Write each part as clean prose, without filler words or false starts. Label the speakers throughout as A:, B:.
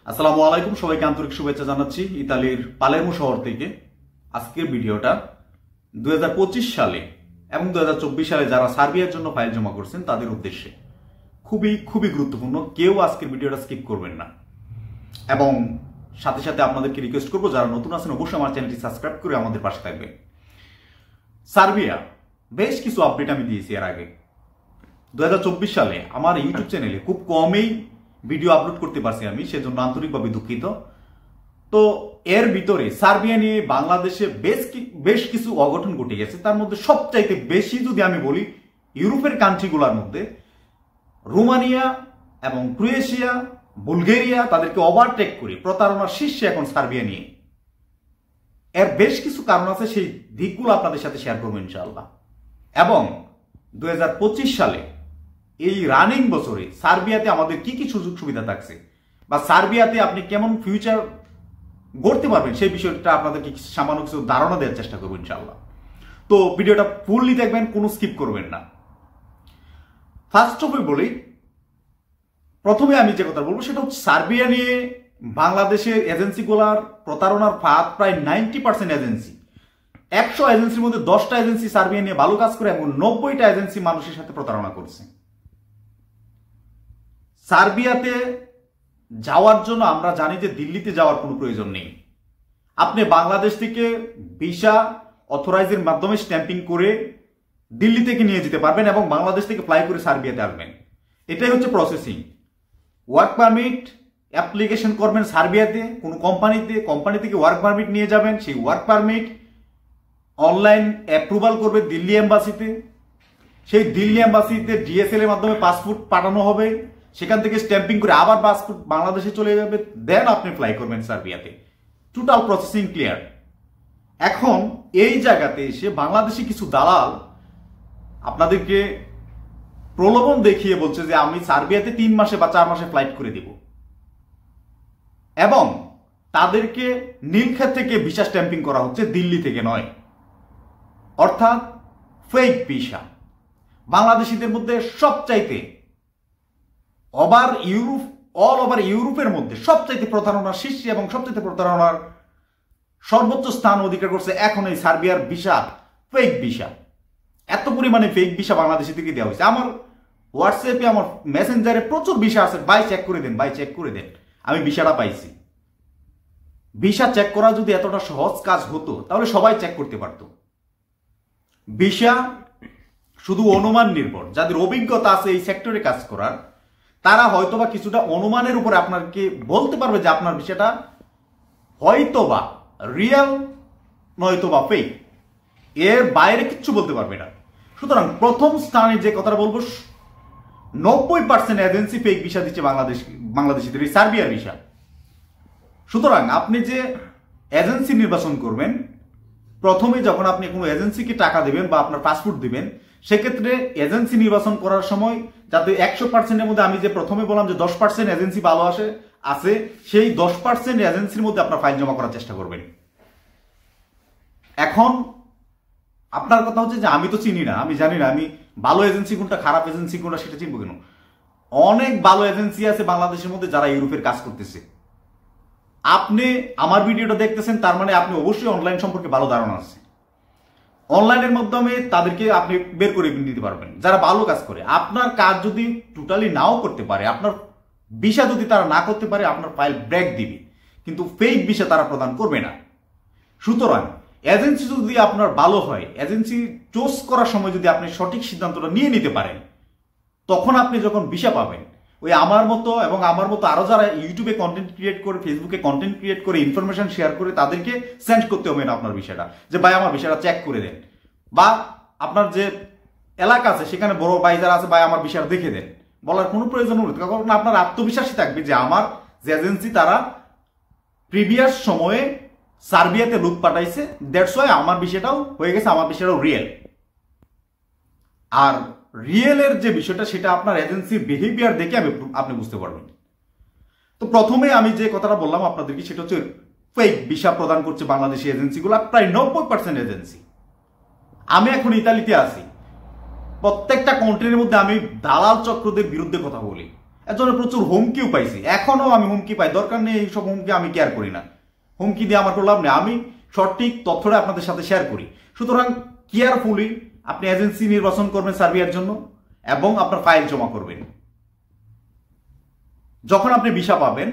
A: আসসালামু আলাইকুম, সবাইকে আন্তরিক শুভেচ্ছা জানাচ্ছি ইতালির পালেরমো শহর থেকে। আজকের ভিডিওটা 2025 সালে এবং 2024 সালে যারা সার্বিয়ার জন্য ফাইল জমা করছেন তাদের উদ্দেশ্যে খুবই গুরুত্বপূর্ণ। কেউ আজকের ভিডিওটা স্কিপ করবেন না এবং সাথে সাথে আপনাদেরকে রিকোয়েস্ট করবো যারা নতুন আছেন অবশ্যই আমার চ্যানেলটি সাবস্ক্রাইব করে আমাদের পাশে থাকবেন। সার্বিয়া বেশ কিছু আপডেট আমি দিয়েছি এর আগে। 2024 সালে আমার ইউটিউব চ্যানেলে খুব কমই ভিডিও আপলোড করতে পারছি আমি, সেজন্য আন্তরিকভাবে দুঃখিত। তো এর ভিতরে সার্বিয়া নিয়ে বাংলাদেশে বেশ কিছু অঘটন ঘটে গেছে। তার মধ্যে সবচাইতে বেশি যদি আমি বলি, ইউরোপের কান্ট্রিগুলোর মধ্যে রোমানিয়া এবং ক্রোয়েশিয়া, বুলগেরিয়া তাদেরকে ওভারটেক করে প্রতারণার শীর্ষে এখন সার্বিয়া নিয়ে। এর বেশ কিছু কারণ আছে, সেই দিকগুলো আপনাদের সাথে শেয়ার করবো ইনশাআল্লাহ। এবং 2025 সালে এই রানিং বছরে সার্বিয়াতে আমাদের কি কি সুযোগ সুবিধা থাকছে বা সার্বিয়াতে আপনি কেমন ফিউচার গড়তে পারবেন সেই বিষয়টা আপনাদেরকে সামান্য কিছু ধারণা দেওয়ার চেষ্টা করবো ইনশাআল্লাহ। তো ভিডিওটা ফুললি দেখবেন, কোনো স্কিপ করবেন না। ফার্স্ট অফ অল বলি, প্রথমে আমি যে কথা বলবো সেটা হচ্ছে সার্বিয়া নিয়ে বাংলাদেশের এজেন্সিগুলার প্রতারণার ফাঁদ প্রায় 90% এজেন্সি। 100 এজেন্সির মধ্যে 10টা এজেন্সি সার্বিয়া নিয়ে ভালো কাজ করে এবং 90টা এজেন্সি মানুষের সাথে প্রতারণা করছে। সার্বিয়াতে যাওয়ার জন্য আমরা জানি যে দিল্লিতে যাওয়ার কোনো প্রয়োজন নেই। আপনি বাংলাদেশ থেকে ভিসা অথরাইজের মাধ্যমে স্ট্যাম্পিং করে দিল্লি থেকে নিয়ে যেতে পারবেন এবং বাংলাদেশ থেকে ফ্লাই করে সার্বিয়াতে আসবেন। এটাই হচ্ছে প্রসেসিং। ওয়ার্ক পারমিট অ্যাপ্লিকেশন করবেন সার্বিয়াতে কোনো কোম্পানি থেকে ওয়ার্ক পারমিট নিয়ে যাবেন। সেই ওয়ার্ক পারমিট অনলাইন অ্যাপ্রুভাল করবে দিল্লি এম্বাসিতে। সেই দিল্লি এম্বাসিতে ডিএসএল এর মাধ্যমে পাসপোর্ট পাঠানো হবে, সেখান থেকে স্ট্যাম্পিং করে আবার পাসপোর্ট বাংলাদেশে চলে যাবে, দেন আপনি ফ্লাই করবেন সার্বিয়াতে। Total processing clear. এখন এই জায়গাতে এসে বাংলাদেশি কিছু দালাল আপনাদেরকে প্রলোভন দেখিয়ে বলছে যে আমি সার্বিয়াতে 3 মাসে বা 4 মাসে ফ্লাইট করে দেব এবং তাদেরকে নীলক্ষেত থেকে ভিসা স্ট্যাম্পিং করা হচ্ছে, দিল্লি থেকে নয়। অর্থাৎ ফেক ভিসা। বাংলাদেশিদের মধ্যে সবচাইতে অল ওভার ইউরোপের মধ্যে সবচাইতে প্রতারণার শীর্ষে এবং সবচাইতে প্রতারণার সর্বোচ্চ স্থান অধিকার করছে এখন এই সার্বিয়ার ভিসা, ফেক ভিসা। এত পরিমাণে ফেক ভিসা বাংলাদেশি থেকে দেওয়া হয়েছে। আমার হোয়াটসঅ্যাপে, আমার মেসেঞ্জারে প্রচুর ভিসা আছে। ভাই চেক করে দেন, ভাই চেক করে দেন, আমি ভিসাটা পাইছি। ভিসা চেক করা যদি এতটা সহজ কাজ হতো তাহলে সবাই চেক করতে পারত। ভিসা শুধু অনুমান নির্ভর। যাদের অভিজ্ঞতা আছে এই সেক্টরে কাজ করার, তারা হয়তোবা কিছুটা অনুমানের উপরে আপনাকে বলতে পারবে যে আপনার ভিসাটা হয়তোবা রিয়েল নয়তোবা ফেক। এর বাইরে কিচ্ছু বলতে পারবে না। সুতরাং প্রথম স্থানে যে কথাটা বলবো, 90% এজেন্সি ফেক ভিসা দিচ্ছে বাংলাদেশিদের, এই সার্বিয়ার ভিসা। সুতরাং আপনি যে এজেন্সি নির্বাচন করবেন, প্রথমে যখন আপনি কোনো এজেন্সিকে টাকা দেবেন বা আপনার পাসপোর্ট দিবেন, সেক্ষেত্রে এজেন্সি নির্বাচন করার সময় যাতে 100%-এর মধ্যে আমি যে প্রথমে বললাম যে 10% এজেন্সি ভালো আছে, সেই 10% এজেন্সির মধ্যে আপনার ফাইল জমা করার চেষ্টা করবেন। এখন আপনার কথা হচ্ছে যে আমি তো চিনি না, আমি জানি না, আমি ভালো এজেন্সি কোনটা খারাপ এজেন্সি কোনটা সেটা চিনবো কেন? অনেক ভালো এজেন্সি আছে বাংলাদেশের মধ্যে যারা ইউরোপের কাজ করতেছে। আপনি আমার ভিডিওটা দেখতেছেন, তার মানে আপনি অবশ্যই অনলাইন সম্পর্কে ভালো ধারণা আছে। অনলাইনের মাধ্যমে তাদেরকে আপনি বের করে নিতে পারবেন যারা ভালো কাজ করে। আপনার কাজ যদি টোটালি নাও করতে পারে, আপনার ভিসা যদি তারা না করতে পারে, আপনার ফাইল ব্রেক দিবে, কিন্তু ফেক ভিসা তারা প্রদান করবে না। সুতরাং এজেন্সি যদি আপনার ভালো হয়, এজেন্সি চুজ করার সময় যদি আপনি সঠিক সিদ্ধান্তটা নিয়ে নিতে পারেন, তখন আপনি যখন ভিসা পাবেন, ওই আমার মতো এবং আমার মতো আরো যারা ইউটিউবে কন্টেন্ট ক্রিয়েট করে, ফেসবুকে কন্টেন্ট ক্রিয়েট করে, ইনফরমেশন শেয়ার করে, তাদেরকে সেন্ড করতে হবে না আপনার ভিসাটা, যে ভাই আমার ভিসাটা চেক করে দেন। বা আপনার যে এলাকা আছে সেখানে বড় ভাই যারা আছে, ভাই আমার ভিসাটা দেখে দেন, বলার কোনো প্রয়োজন নেই। কারণ আপনার আত্মবিশ্বাসী থাকবে যে আমার যে এজেন্সি তারা প্রিভিয়াস সময়ে সার্বিয়াতে লোক পাঠাইছে, দ্যাটস ওয়াই আমার বিষয়টাও হয়ে গেছে, আমার বিষয়টাও রিয়েল। আর রিয়েলের যে বিষয়টা সেটা আপনার এজেন্সির বিহেভিয়ার দেখে আপনি বুঝতে পারবেন। তো প্রথমে আমি যে কথাটা বললাম আপনাদেরকে, সেটা হচ্ছে ফেক ভিসা প্রদান করছে বাংলাদেশি এজেন্সিগুলো, প্রায় 90% এজেন্সি। আমি এখন ইতালিতে আছি, প্রত্যেকটা কান্ট্রির মধ্যে আমি দালাল চক্রদের বিরুদ্ধে কথা বলি এর জন্য প্রচুর হুমকিও পাইছি, এখনো আমি হুমকি পাই, দরকার নেই এইসব হুমকি আমি কেয়ার করি না, হুমকি দিয়ে আমার কোনো লাভ নেই, আমি সঠিক তথ্যটা আপনাদের সাথে শেয়ার করি। সুতরাং কেয়ারফুলি আপনি এজেন্সি নির্বাচন করবেন সার্বিয়ার জন্য এবং আপনার ফাইল জমা করবেন। যখন আপনি ভিসা পাবেন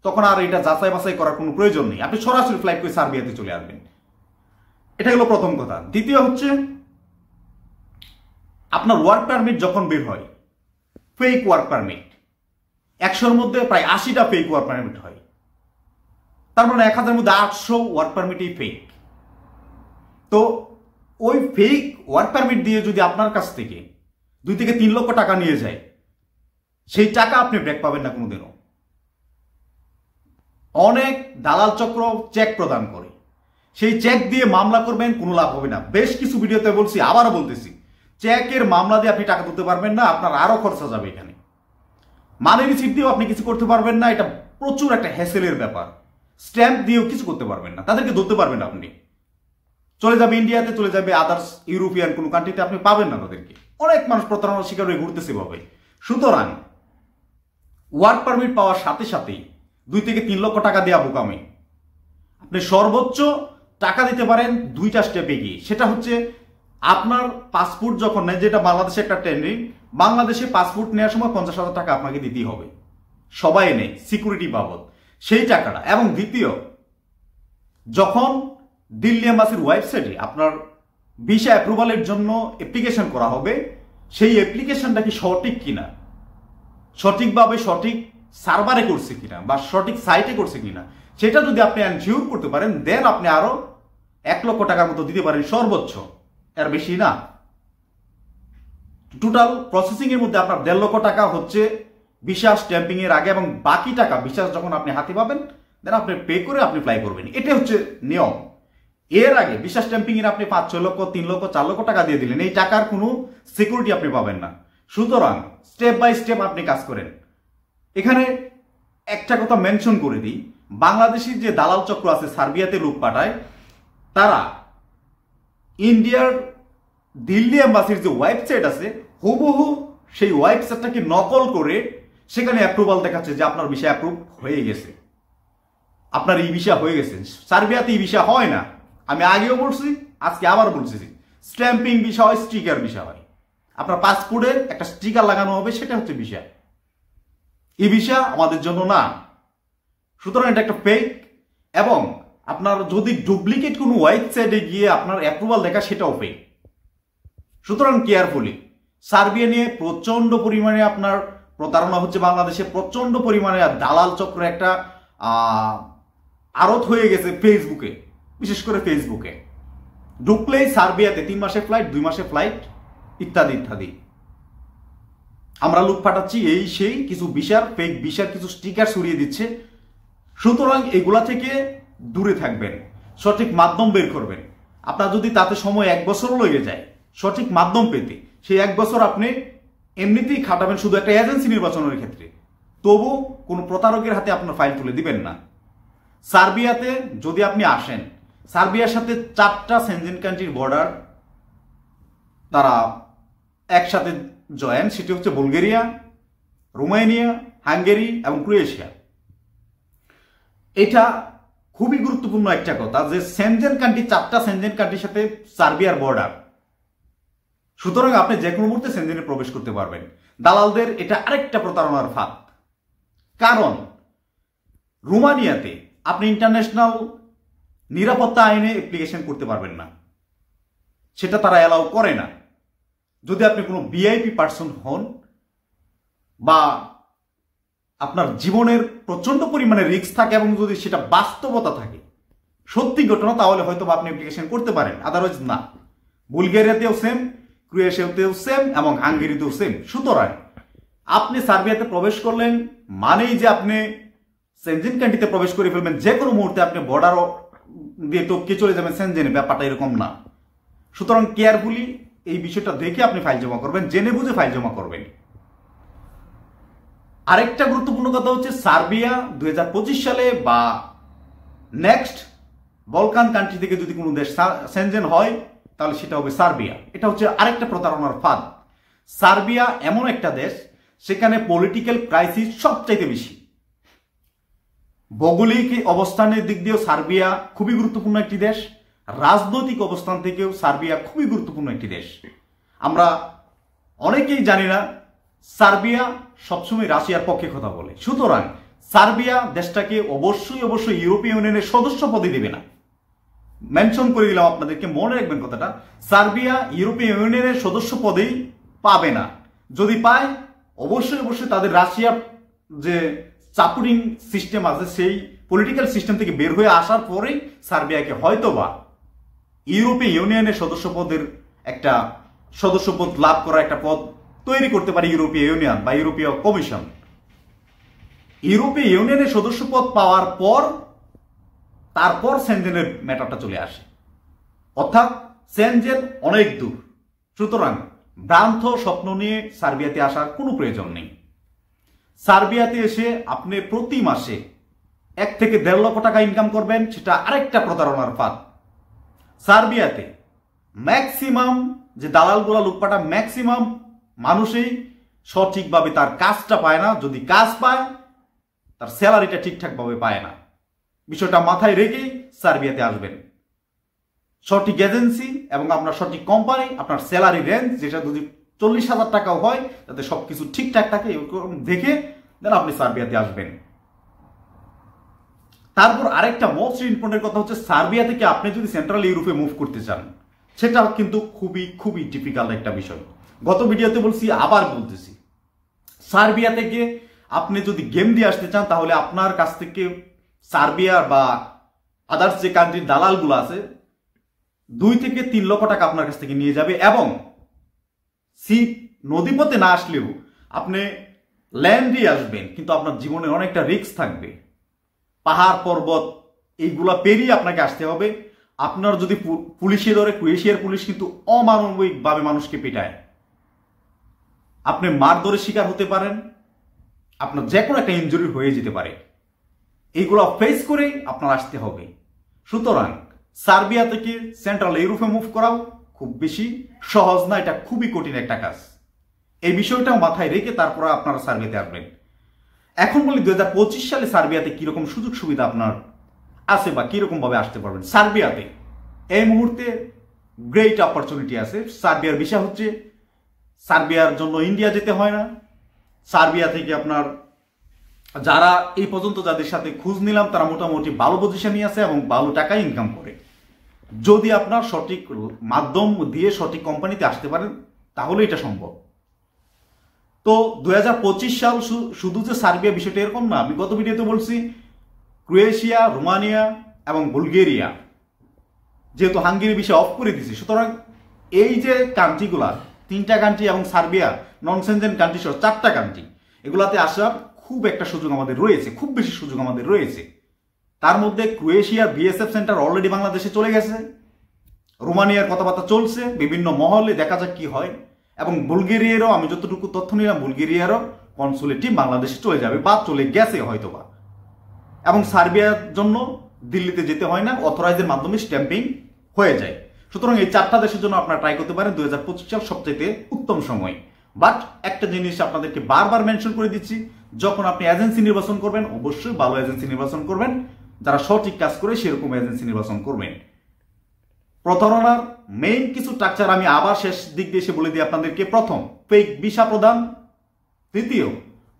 A: তখন আর এটা যাচাই বাছাই করার কোনো প্রয়োজন নেই, আপনি সরাসরি ফ্লাইট করে সার্বিয়াতে চলে আসবেন। এটা হলো প্রথম কথা। দ্বিতীয় হচ্ছে, আপনার ওয়ার্ক পারমিট যখন বের হয়, ফেক ওয়ার্ক পারমিট 100-র মধ্যে প্রায় 80টা ফেক ওয়ার্ক পারমিট হয়। তার মানে 1000-এর মধ্যে 800 ওয়ার্ক পারমিটই ফেক। তো ওই ফেক ওয়ার্ক পারমিট দিয়ে যদি আপনার কাছ থেকে 2 থেকে 3 লক্ষ টাকা নিয়ে যায়, সেই টাকা আপনি ব্যাক পাবেন না কোনোদিনও। অনেক দালাল চক্র চেক প্রদান করে, সেই চেক দিয়ে মামলা করবেন, কোনো লাভ হবে না। বেশ কিছু ভিডিওতে বলছি, আবারও বলতেছি, চেকের মামলা দিয়ে আপনি টাকা তুলতে পারবেন না, আপনার আরো খরচা যাবে। এখানে মানি রিসিপ্ট দিয়েও আপনি কিছু করতে পারবেন না, এটা প্রচুর একটা হ্যাসেলের ব্যাপার। স্ট্যাম্প দিয়েও কিছু করতে পারবেন না, তাদেরকে ধরতে পারবেন না। আপনি চলে যাবে ইন্ডিয়াতে, চলে যাবে আদার্স ইউরোপিয়ান কোনো কান্ট্রিতে, আপনি পাবেন না তাদেরকে। অনেক মানুষ প্রতারণার শিকার হয়ে ঘুরতেছে ভাবে। সুতরাং ওয়ার্ক পারমিট পাওয়ার সাথে সাথেই 2 থেকে 3 লক্ষ টাকা দেওয়া বোকামি। আপনি সর্বোচ্চ টাকা দিতে পারেন 2টা স্টেপে গিয়ে। সেটা হচ্ছে আপনার পাসপোর্ট যখন নেয়, যেটা বাংলাদেশে একটা ট্রেন্ডিং, বাংলাদেশে পাসপোর্ট নেওয়ার সময় 50,000 টাকা আপনাকে দিতেই হবে, সবাই নেই সিকিউরিটি বাবদ সেই টাকাটা। এবং দ্বিতীয়, যখন দিল্লি এম্বাসির ওয়েবসাইটে আপনার ভিসা অ্যাপ্রুভালের জন্য অ্যাপ্লিকেশন করা হবে, সেই অ্যাপ্লিকেশনটা কি সঠিক কিনা, সঠিকভাবে সঠিক সার্ভারে করছে কিনা বা সঠিক সাইটে করছে কিনা, সেটা যদি আপনি এনশিওর করতে পারেন, দেন আপনি আরো 1 লক্ষ টাকার মতো দিতে পারেন সর্বোচ্চ, এর বেশি না। টোটাল প্রসেসিং এর মধ্যে আপনার 1.5 লক্ষ টাকা হচ্ছে ভিসা স্ট্যাম্পিং এর আগে, এবং বাকি টাকা ভিসা যখন আপনি হাতে পাবেন দেন আপনি পে করে আপনি ফ্লাই করবেন। এটা হচ্ছে নিয়ম। এর আগে ভিসা স্ট্যাম্পিং এর আপনি 5-6 লক্ষ, 3 লক্ষ, 4 লক্ষ টাকা দিয়ে দিলেন, এই টাকার কোনো সিকিউরিটি আপনি পাবেন না। সুতরাং স্টেপ বাই স্টেপ আপনি কাজ করেন। এখানে একটা কথা মেনশন করে দিই, বাংলাদেশের যে দালাল চক্র আছে সার্বিয়াতে লোক পাঠায়, তারা ইন্ডিয়ার দিল্লি এম্বাসির যে ওয়েবসাইট আছে, হুবহু সেই ওয়েবসাইটটাকে নকল করে সেখানে অ্যাপ্রুভাল দেখাচ্ছে যে আপনার ভিসা অ্যাপ্রুভ হয়ে গেছে, আপনার ই ভিসা হয়ে গেছে। সার্বিয়াতে ই ভিসা হয় না, আমি আগেও বলছি, আজকে আবার বলছি, স্ট্যাম্পিং ভিসা হয়, স্টিকার ভিসা হয়। আপনার পাসপোর্টের একটা স্টিকার লাগানো হবে, সেটা হচ্ছে ভিসা, ই ভিসা আমাদের জন্য না। সুতরাং এটা একটা ফেক। এবং আপনার যদি ডুপ্লিকেট কোনো ওয়েবসাইটে গিয়ে আপনার অ্যাপ্রুভাল দেখা, সেটাও ফেক। সুতরাং কেয়ারফুলি। সার্বিয়া নিয়ে প্রচন্ড পরিমাণে আপনার প্রতারণা হচ্ছে বাংলাদেশে, প্রচন্ড পরিমাণে দালাল চক্র একটা আড়ত হয়ে গেছে ফেসবুকে, বিশেষ করে ফেসবুকে ঢুকলেই সার্বিয়াতে 3 মাসের ফ্লাইট, 2 মাসের ফ্লাইট, ইত্যাদি ইত্যাদি। আমরা লুট পাঠাচ্ছি, এই সেই কিছু ভিসার ফেক ভিসার কিছু স্টিকার সরিয়ে দিচ্ছে। সুতরাং এগুলা থেকে দূরে থাকবেন, সঠিক মাধ্যম বের করবেন। আপনার যদি তাতে সময় 1 বছরও লেগে যায় সঠিক মাধ্যম পেতে, সেই 1 বছর আপনি এমনিতেই খাটাবেন শুধু একটা এজেন্সি নির্বাচনের ক্ষেত্রে, তবু কোনো প্রতারকের হাতে আপনার ফাইল তুলে দিবেন না। সার্বিয়াতে যদি আপনি আসেন, সার্বিয়ার সাথে 4টা সেনজেন কান্ট্রির বর্ডার তারা একসাথে জয়েন, সেটি হচ্ছে বুলগেরিয়া, রোমানিয়া, হাঙ্গেরি এবং ক্রোয়েশিয়া। এটা খুবই গুরুত্বপূর্ণ একটা কথা যে সেনজেন কান্ট্রি, 4টা সেনজেন কান্ট্রির সাথে সার্বিয়ার বর্ডার। সুতরাং আপনি যে কোনো মুহূর্তে সেনজেনে প্রবেশ করতে পারবেন। দালালদের এটা আরেকটা প্রতারণার ফাঁদ, কারণ রোমানিয়াতে আপনি ইন্টারন্যাশনাল নিরাপত্তা আইনে অ্যাপ্লিকেশন করতে পারবেন না, সেটা তারা অ্যালাউ করে না। যদি আপনি কোনো ভিআইপি পার্সন হন বা আপনার জীবনের প্রচন্ড পরিমাণে রিস্ক থাকে এবং যদি সেটা বাস্তবতা থাকে, সত্যি ঘটনা, তাহলে হয়তো আপনি অ্যাপ্লিকেশন করতে পারেন, আদারওয়াইজ না। বুলগেরিয়াতেও সেম, ক্রোয়েশিয়াতেও সেম এবং হাঙ্গেরিতেও সেম। সুতরাং আপনি সার্বিয়াতে প্রবেশ করলেন মানেই যে আপনি সেনজেন কান্ট্রিতে প্রবেশ করে ফেলবেন, যে কোনো মুহূর্তে আপনি বর্ডার দিয়ে টপকে চলে যাবেন সেনজেনে, ব্যাপারটা এরকম না। সুতরাং কেয়ারফুলি এই বিষয়টা দেখে আপনি ফাইল জমা করবেন, জেনে বুঝে ফাইল জমা করবেন। আরেকটা গুরুত্বপূর্ণ কথা হচ্ছে, সার্বিয়া 2025 সালে বা নেক্সট বলকান কান্ট্রি থেকে যদি কোনো দেশ সেনজেন হয়, তাহলে সেটা হবে সার্বিয়া। এটা হচ্ছে আরেকটা প্রতারণার ফাঁদ। সার্বিয়া এমন একটা দেশ সেখানে পলিটিক্যাল ক্রাইসিস সবচাইতে বেশি। ভৌগোলিক অবস্থানের দিক দিয়েও সার্বিয়া খুবই গুরুত্বপূর্ণ একটি দেশ, রাজনৈতিক অবস্থান থেকেও সার্বিয়া খুবই গুরুত্বপূর্ণ একটি দেশ। আমরা অনেকেই জানি না সার্বিয়া সবসময় রাশিয়ার পক্ষে কথা বলে, সুতরাং সার্বিয়া দেশটাকে অবশ্যই ইউরোপীয় ইউনিয়নের সদস্য পদে দেবে না। মেনশন করে দিলাম আপনাদেরকে, মনে রাখবেন কথাটা, সার্বিয়া ইউরোপীয় ইউনিয়নের সদস্য পদেই পাবে না। যদি পায় অবশ্যই তাদের রাশিয়ার যে চাপুরিং সিস্টেম আছে সেই পলিটিক্যাল সিস্টেম থেকে বের হয়ে আসার পরেই সার্বিয়াকে হয়তোবা ইউরোপীয় ইউনিয়নের সদস্যপদের একটা সদস্যপদ লাভ করার একটা পদ তৈরি করতে পারে ইউরোপীয় ইউনিয়ন বা ইউরোপীয় কমিশন। ইউরোপীয় ইউনিয়নের সদস্যপদ পাওয়ার পর তারপর সেনজেনের ম্যাটারটা চলে আসে, অর্থাৎ সেনজেন অনেক দূর। সুতরাং ভ্রান্ত স্বপ্ন নিয়ে সার্বিয়াতে আসার কোনো প্রয়োজন নেই। সার্বিয়াতে এসে আপনি প্রতি মাসে 1 থেকে 1.5 লক্ষ টাকা ইনকাম করবেন, সেটা আরেকটা প্রতারণার ফাঁদ। সার্বিয়াতে ম্যাক্সিমাম যে দালালগুলা লুটপাটা, ম্যাক্সিমাম মানুষই সঠিকভাবে তার কাজটা পায় না। যদি কাজ পায় তার স্যালারিটা ঠিকঠাকভাবে পায় না। বিষয়টা মাথায় রেখেই সার্বিয়াতে আসবেন। সঠিক এজেন্সি এবং আপনার সঠিক কোম্পানি, আপনার স্যালারি রেঞ্জ যেটা যদি 40,000 টাকাও হয়, যাতে সবকিছু ঠিকঠাক থাকে এরকম দেখে দেন আপনি সার্বিয়াতে আসবেন। তারপর আরেকটা মোস্ট ইম্পর্টেন্ট কথা হচ্ছে, সার্বিয়া থেকে আপনি যদি সেন্ট্রাল ইউরোপে মুভ করতে চান সেটা কিন্তু খুবই ডিফিকাল্ট একটা বিষয়। গত ভিডিওতে বলছি, আবার বলতেছি, সার্বিয়া থেকে আপনি যদি গেম দিয়ে আসতে চান তাহলে আপনার কাছ থেকে সার্বিয়া বা আদার্স যে কান্ট্রির দালালগুলো আছে 2 থেকে 3 লক্ষ টাকা আপনার কাছ থেকে নিয়ে যাবে, এবং নদীপথে না আসলেও আপনি ল্যান্ডে আসবেন, কিন্তু আপনার জীবনে অনেকটা রিস্ক থাকবে। পাহাড় পর্বত এইগুলা পেরিয়ে আপনাকে আসতে হবে। আপনার যদি পুলিশে ধরে, ক্রোয়েশিয়ার পুলিশ কিন্তু অমানবিকভাবে মানুষকে পেটায়, আপনি মারধরের শিকার হতে পারেন, আপনার যে কোনো একটা ইনজুরি হয়ে যেতে পারে। এইগুলো ফেস করেই আপনার আসতে হবে। সুতরাং সার্বিয়া থেকে সেন্ট্রাল ইউরোপে মুভ করাও খুব বেশি সহজ না, এটা খুবই কঠিন একটা কাজ। এই বিষয়টাও মাথায় রেখে তারপর আপনারা সার্বিয়াতে আসবেন। এখন বলি 2025 সালে সার্বিয়াতে কিরকম সুযোগ সুবিধা আপনার আছে বা কিরকম ভাবে আসতে পারবেন। সার্বিয়াতে এই মুহূর্তে গ্রেট অপরচুনিটি আছে। সার্বিয়ার বিষয় হচ্ছে, সার্বিয়ার জন্য ইন্ডিয়া যেতে হয় না। সার্বিয়া থেকে আপনার যারা এই পর্যন্ত যাদের সাথে খোঁজ নিলাম তারা মোটামুটি ভালো পজিশনে আছে এবং ভালো টাকা ইনকাম করে। যদি আপনার সঠিক মাধ্যম দিয়ে সঠিক কোম্পানিতে আসতে পারেন তাহলে এটা সম্ভব। তো 2025 সাল শুধু যে সার্বিয়া বিষয়টা এরকম না, আমি গত ভিডিওতে বলছি ক্রোয়েশিয়া, রোমানিয়া এবং বুলগেরিয়া, যেহেতু হাঙ্গেরি বিষয় অফ করে দিয়েছে, সুতরাং এই যে কান্ট্রিগুলা 3টা কান্ট্রি এবং সার্বিয়া নন সেনজেন কান্ট্রি সহ 4টা কান্ট্রি, এগুলাতে আসার খুব একটা সুযোগ আমাদের রয়েছে, খুব বেশি সুযোগ আমাদের রয়েছে। তার মধ্যে ক্রোয়েশিয়ার বিএসএফ সেন্টার অলরেডি বাংলাদেশে চলে গেছে, রোমানিয়ার কথাবার্তা চলছে বিভিন্ন মহলে, দেখা যাক কি হয়। এবং বুলগেরিয়ারও আমি যতটুকু তথ্য নিলাম, বুলগেরিয়ারও কনসুলেট টিম বাংলাদেশে চলে যাবে বা চলে গেছে হয়তোবা। এবং সার্বিয়ার জন্য দিল্লিতে যেতে হয় না, অথরাইজের মাধ্যমে স্ট্যাম্পিং হয়ে যায়। সুতরাং এই 4টা দেশের জন্য আপনারা ট্রাই করতে পারেন। 2025 সাল সবচেয়ে উত্তম সময়। বাট একটা জিনিস আপনাদেরকে বারবার মেনশন করে দিচ্ছি, যখন আপনি এজেন্সি নির্বাচন করবেন অবশ্যই ভালো এজেন্সি নির্বাচন করবেন, যারা সঠিক কাজ করে সেরকম এজেন্সি নির্বাচন করবেন। প্রতারণার মেইন কিছু স্ট্রাকচার আমি আবার শেষ দিক দিয়ে এসে বলে দিই আপনাদেরকে। প্রথম, ফেক ভিসা প্রদান। তৃতীয়,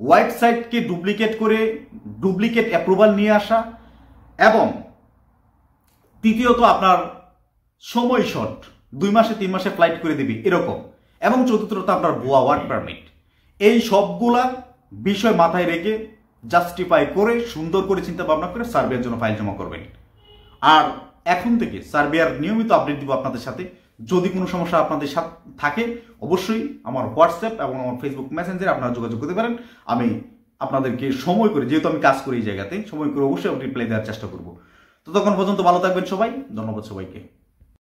A: হোয়াইট সাইটকে ডুপ্লিকেট করে ডুপ্লিকেট অ্যাপ্রুভাল নিয়ে আসা। এবং তৃতীয়ত, আপনার সময় শর্ট, 2 মাসে 3 মাসে ফ্লাইট করে দিবি এরকম। এবং চতুর্থত, আপনার ভুয়া ওয়ার্ক পারমিট। এই সবগুলা বিষয় মাথায় রেখে জাস্টিফাই করে সুন্দর করে চিন্তা ভাবনা করে সার্বিয়ার জন্য ফাইল জমা করবেন। আর এখন থেকে সার্বিয়ার নিয়মিত আপডেট দিব আপনাদের সাথে। যদি কোনো সমস্যা আপনাদের সাথে থাকে অবশ্যই আমার হোয়াটসঅ্যাপ এবং আমার ফেসবুক মেসেঞ্জারে আপনারা যোগাযোগ করতে পারেন। আমি আপনাদেরকে সময় করে, যেহেতু আমি কাজ করি এই জায়গাতে, সময় করে অবশ্যই রিপ্লাই দেওয়ার চেষ্টা করব। ততক্ষণ পর্যন্ত ভালো থাকবেন সবাই। ধন্যবাদ সবাইকে।